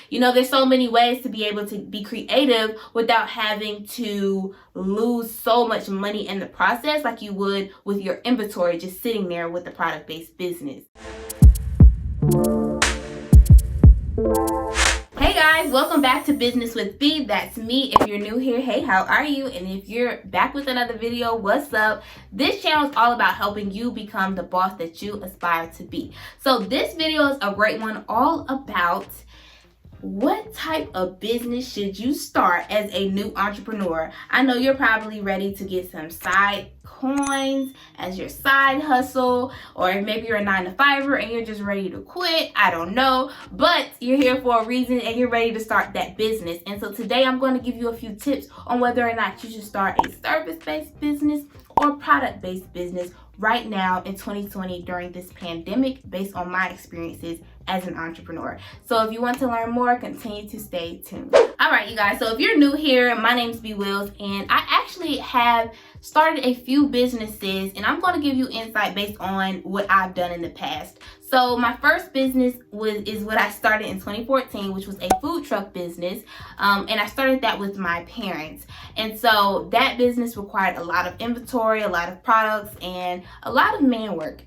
You know, there's so many ways to be able to be creative without having to lose so much money in the process like you would with your inventory just sitting there with the product-based business. Hey guys, welcome back to Business with B. That's me. If you're new here, hey, how are you? And if you're back with another video, what's up? This channel is all about helping you become the boss that you aspire to be. So this video is a great one, all about what type of business should you start as a new entrepreneur. I know you're probably ready to get some side coins as your side hustle, or maybe you're a 9-to-5er and you're just ready to quit. I don't know, but you're here for a reason and you're ready to start that business. And so today I'm going to give you a few tips on whether or not you should start a service-based business or product-based business right now in 2020 during this pandemic, based on my experiences as an entrepreneur. So if you want to learn more, continue to stay tuned. All right, you guys, so if you're new here, my name is B Wills, and I actually have started a few businesses, and I'm going to give you insight based on what I've done in the past. So my first business is what I started in 2014, which was a food truck business, and I started that with my parents. And so that business required a lot of inventory, a lot of products, and a lot of man work,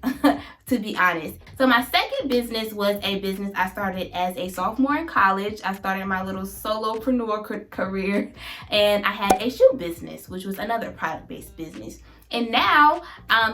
to be honest. So my second business was a business I started as a sophomore in college. I started my little solopreneur career, and I had a shoe business, which was another product-based business. And now,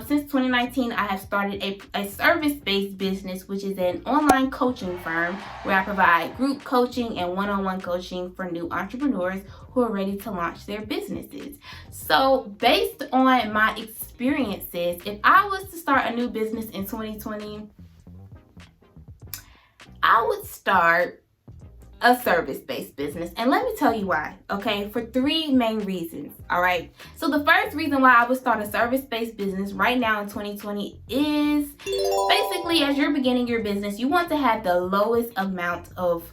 since 2019, I have started a service-based business, which is an online coaching firm where I provide group coaching and one-on-one coaching for new entrepreneurs who are ready to launch their businesses. So based on my experiences, if I was to start a new business in 2020, I would start a service-based business. And let me tell you why, okay? For three main reasons, all right? So the first reason why I would start a service-based business right now in 2020 is basically, as you're beginning your business, you want to have the lowest amount of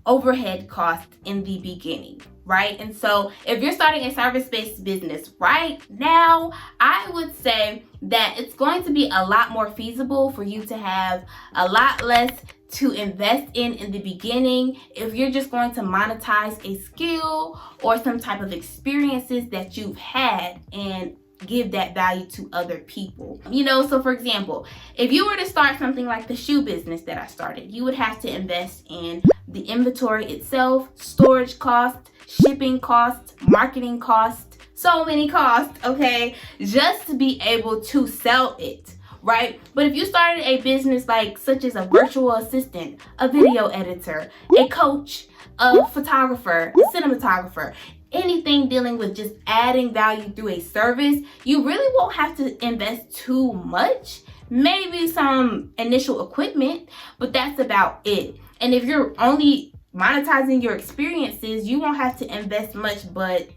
overhead cost in the beginning, right? And so if you're starting a service-based business right now, I would say that it's going to be a lot more feasible for you to have a lot less to invest in the beginning if you're just going to monetize a skill or some type of experiences that you've had and give that value to other people. You know, so for example, if you were to start something like the shoe business that I started, you would have to invest in the inventory itself, storage cost, shipping cost, marketing cost, so many costs, okay, just to be able to sell it, right? But if you started a business like such as a virtual assistant, a video editor, a coach, a photographer, a cinematographer, anything dealing with just adding value through a service, you really won't have to invest too much. Maybe some initial equipment, but that's about it. And if you're only monetizing your experiences, you won't have to invest much, but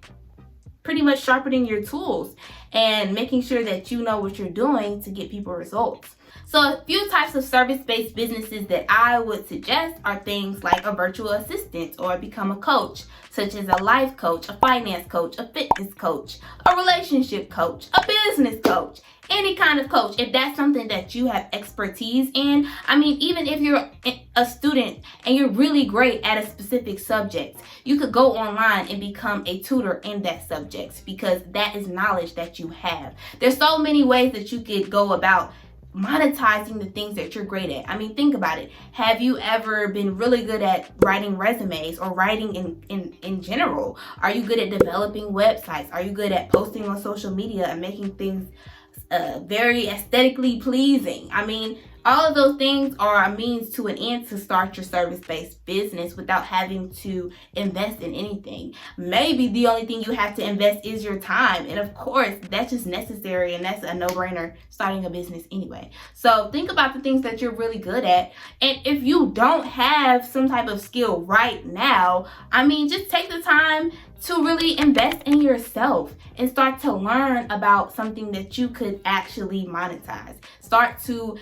pretty much sharpening your tools and making sure that you know what you're doing to get people results. So a few types of service-based businesses that I would suggest are things like a virtual assistant or become a coach, such as a life coach, a finance coach, a fitness coach, a relationship coach, a business coach, any kind of coach, if that's something that you have expertise in. I mean, even if you're a student and you're really great at a specific subject, you could go online and become a tutor in that subject because that is knowledge that you have. There's so many ways that you could go about monetizing the things that you're great at. I mean, think about it. Have you ever been really good at writing resumes or writing in general? Are you good at developing websites? Are you good at posting on social media and making things very aesthetically pleasing? I mean, all of those things are a means to an end to start your service-based business without having to invest in anything. Maybe the only thing you have to invest is your time. And of course, that's just necessary, and that's a no-brainer starting a business anyway. So think about the things that you're really good at. And if you don't have some type of skill right now, I mean, just take the time to really invest in yourself and start to learn about something that you could actually monetize. Start to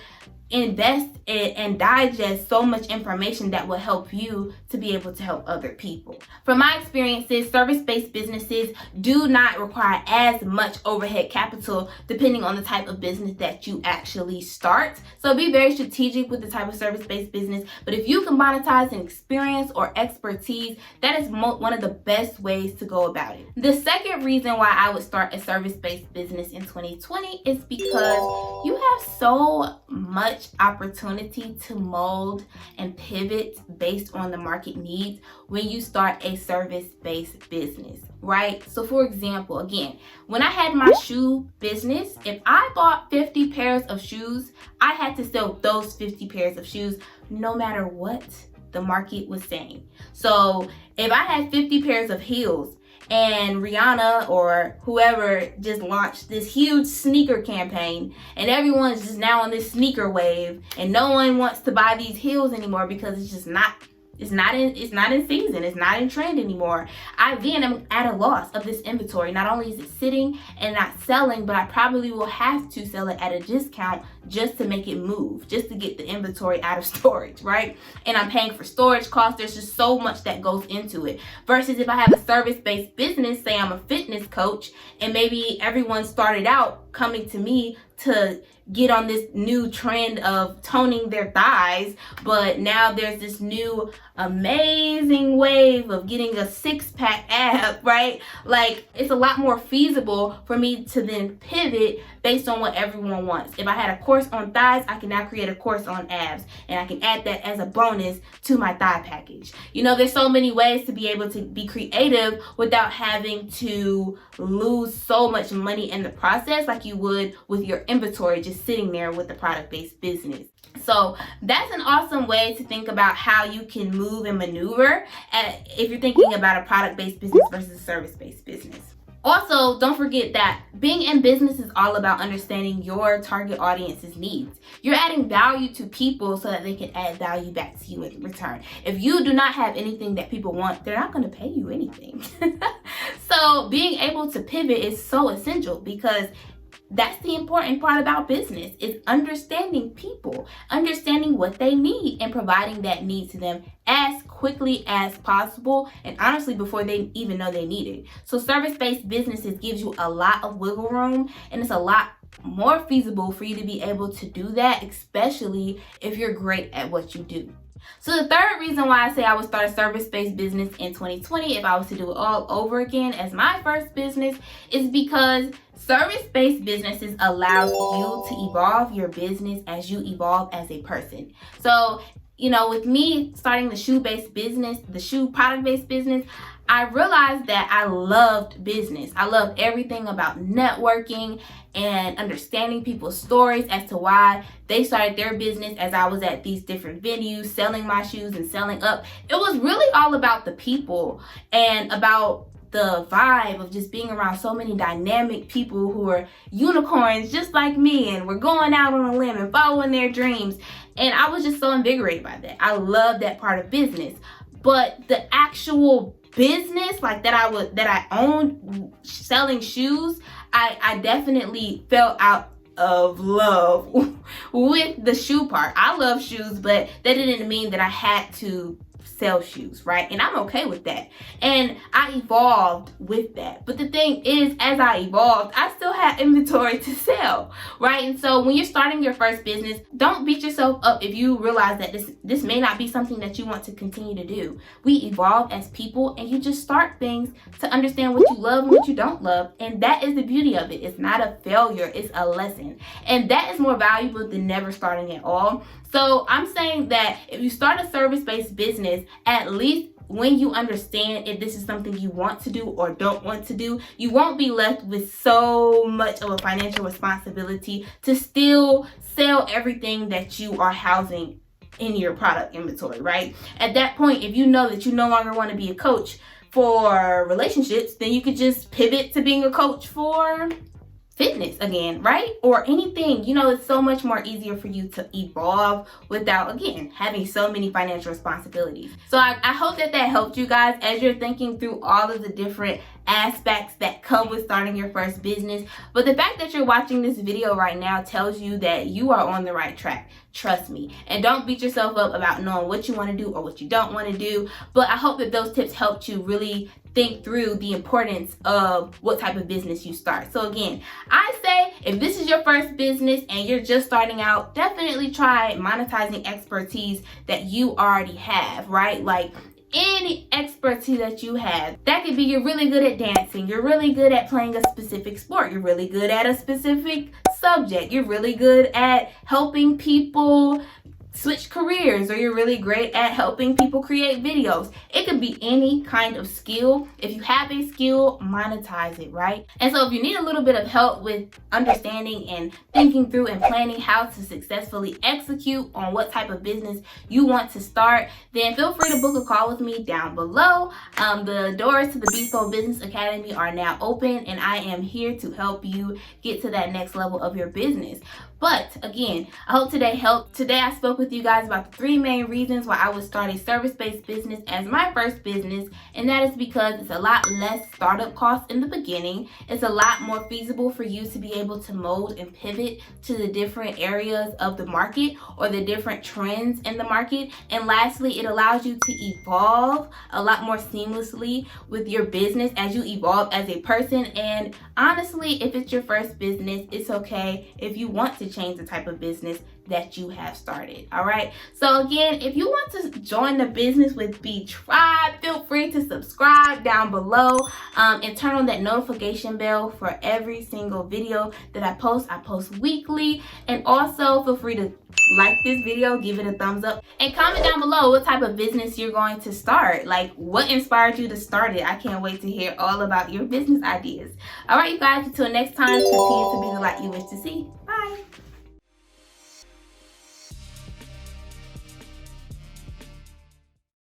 invest and digest so much information that will help you to be able to help other people. From my experiences, service-based businesses do not require as much overhead capital depending on the type of business that you actually start. So be very strategic with the type of service-based business. But if you can monetize an experience or expertise, that is one of the best ways to go about it. The second reason why I would start a service-based business in 2020 is because you have so much opportunity to mold and pivot based on the market needs when you start a service-based business, right? So for example, again, when I had my shoe business, if I bought 50 pairs of shoes, I had to sell those 50 pairs of shoes no matter what the market was saying. So if I had 50 pairs of heels and Rihanna or whoever just launched this huge sneaker campaign and everyone's just now on this sneaker wave and no one wants to buy these heels anymore because it's just not in season, it's not in trend anymore, I then am at a loss of this inventory. Not only is it sitting and not selling, but I probably will have to sell it at a discount just to make it move, just to get the inventory out of storage, right? And I'm paying for storage costs. There's just so much that goes into it. Versus if I have a service-based business, say I'm a fitness coach, and maybe everyone started out coming to me to get on this new trend of toning their thighs, but now there's this new amazing wave of getting a six-pack ab, right? Like, it's a lot more feasible for me to then pivot based on what everyone wants. If I had a course on thighs, I can now create a course on abs, and I can add that as a bonus to my thigh package. You know, there's so many ways to be able to be creative without having to lose so much money in the process like you would with your inventory just sitting there with the product-based business. So that's an awesome way to think about how you can move and maneuver if you're thinking about a product-based business versus a service-based business. Also, don't forget that being in business is all about understanding your target audience's needs. You're adding value to people so that they can add value back to you in return. If you do not have anything that people want, they're not going to pay you anything. So being able to pivot is so essential, because that's the important part about business, is understanding people, understanding what they need, and providing that need to them as quickly as possible, and honestly before they even know they need it. So service-based businesses gives you a lot of wiggle room, and it's a lot more feasible for you to be able to do that, especially if you're great at what you do. So the third reason why I say I would start a service-based business in 2020 if I was to do it all over again as my first business is because service-based businesses allow you to evolve your business as you evolve as a person. So, you know, with me starting the shoe-based business, the shoe product-based business, I realized that I loved business. I loved everything about networking and understanding people's stories as to why they started their business as I was at these different venues selling my shoes and selling up. It was really all about the people and about the vibe of just being around so many dynamic people who are unicorns just like me, and we're going out on a limb and following their dreams. And I was just so invigorated by that. I love that part of business. But the actual business like that I owned selling shoes, I definitely fell out of love with the shoe part. I love shoes, but that didn't mean that I had to sell shoes, right? And I'm okay with that. And I evolved with that. But the thing is, as I evolved, I still had inventory to sell, right? And so when you're starting your first business, don't beat yourself up if you realize that this may not be something that you want to continue to do. We evolve as people, and you just start things to understand what you love and what you don't love. And that is the beauty of it. It's not a failure, it's a lesson. And that is more valuable than never starting at all. So I'm saying that if you start a service-based business, at least when you understand if this is something you want to do or don't want to do, you won't be left with so much of a financial responsibility to still sell everything that you are housing in your product inventory, right? At that point, if you know that you no longer want to be a coach for relationships, then you could just pivot to being a coach for fitness again, right? Or anything. You know, it's so much more easier for you to evolve without, again, having so many financial responsibilities. So I hope that helped you guys as you're thinking through all of the different aspects that come with starting your first business. But the fact that you're watching this video right now tells you that you are on the right track. Trust me. And don't beat yourself up about knowing what you want to do or what you don't want to do. But I hope that those tips helped you really think through the importance of what type of business you start. So again, I say if this is your first business and you're just starting out, definitely try monetizing expertise that you already have, right? Like any expertise that you have. That could be you're really good at dancing, you're really good at playing a specific sport, you're really good at a specific subject, you're really good at helping people switch careers, or you're really great at helping people create videos. It could be any kind of skill. If you have a skill, monetize it, right? And so if you need a little bit of help with understanding and thinking through and planning how to successfully execute on what type of business you want to start, then feel free to book a call with me down below. The doors to the Be Sold Business Academy are now open, and I am here to help you get to that next level of your business. But again, I hope today helped. Today I spoke with you guys about the 3 main reasons why I would start a service-based business as my first business, and that is because it's a lot less startup costs in the beginning. It's a lot more feasible for you to be able to mold and pivot to the different areas of the market or the different trends in the market. And lastly, it allows you to evolve a lot more seamlessly with your business as you evolve as a person. And honestly, if it's your first business, it's okay if you want to change the type of business that you have started. All right, so again, if you want to join the business with B Tribe, feel free to subscribe down below and turn on that notification bell for every single video that I post. I post weekly. And also feel free to like this video, give it a thumbs up, and comment down below what type of business you're going to start. Like, what inspired you to start it? I can't wait to hear all about your business ideas. All right, you guys, until next time, continue to be the light you wish to see. Bye.